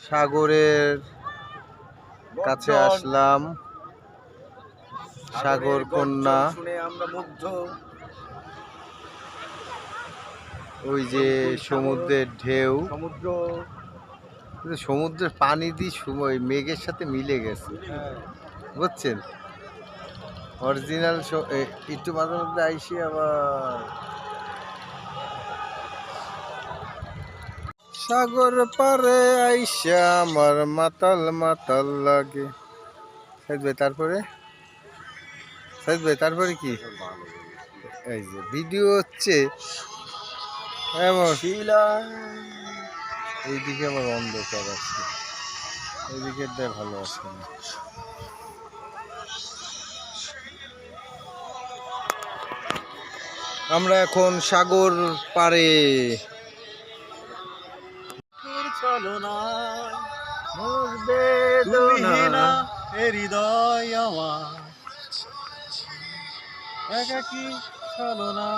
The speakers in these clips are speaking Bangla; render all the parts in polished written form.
সাগরের কাছে আসলাম। সাগর কন্যা, আমরা মুগ্ধ। ওই যে সমুদ্রের ঢেউ, সমুদ্র, সমুদ্রের পানি দিয়ে সময় মেঘের সাথে মিলে গেছে, বুঝছেন? অরিজিনাল একটু মাঝে মধ্যে আইসি আবার সাগর পারে আইসা আমার মাতাল মাতাল লাগে। সাইদ ভাই তারপরে কি এই যে ভিডিও হচ্ছে এমন এইদিকে আমার অন্ধকার আছে, এইদিকে ভালো আছে না। আমরা এখন সাগর পাড়ে। হৃদয় আমার একাকী ছলনা,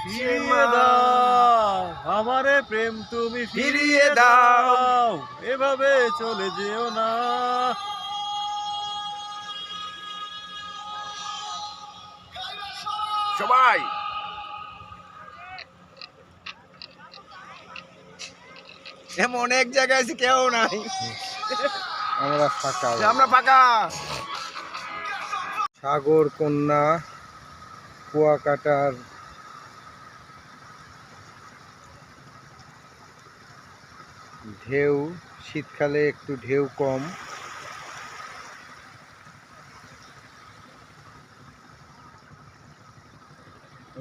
ফিরিয়ে দাও আমারে প্রেম, তুমি ফিরিয়ে দাও, এভাবে চলে যেও না। সবাই এমন এক জায়গায় আছে কেউ নাই, আমরা ফাঁকা। সাগর কন্যা কুয়াকাটার ঢেউ, শীতকালে একটু ঢেউ কম।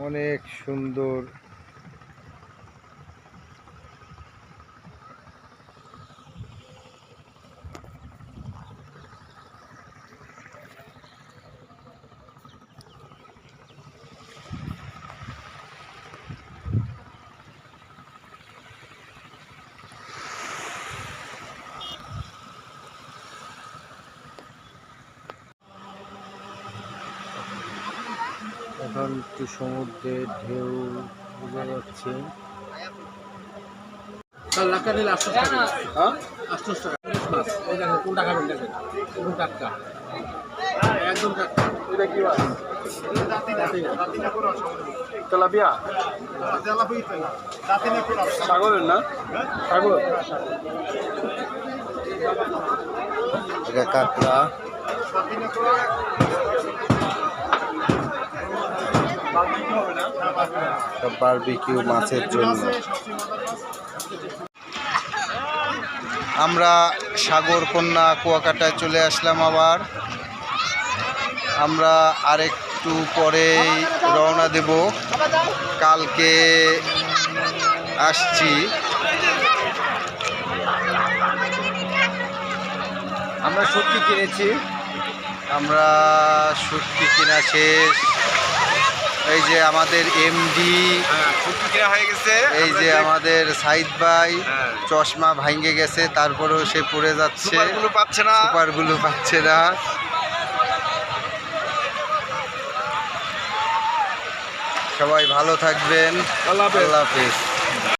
অনেক সুন্দর। এখন একটু সমুদ্রের ঢেউ বোঝা যাচ্ছে। সাগরের না সাগর, এটা কাঁকড়া। বারবিকিউ মাছের জন্য আমরা সাগর কন্যা কুয়াকাটায় চলে আসলাম। আবার আমরা আরেকটু পরেই রওনা দেব, কালকে আসছি। আমরা সত্যি কিনেছি, আমরা সত্যি কিনা শেষ। এই যে আমাদের এমডি সত্যি কেনা হয়ে গেছে। এই যে আমাদের সাইদ ভাই চশমা ভাঙ্গে গেছে, তারপরেও সে পড়ে যাচ্ছে, সুপারগুলো পাচ্ছে না, সুপারগুলো পাচ্ছে না। সবাই ভালো থাকবেন, আল্লাহ হাফেজ।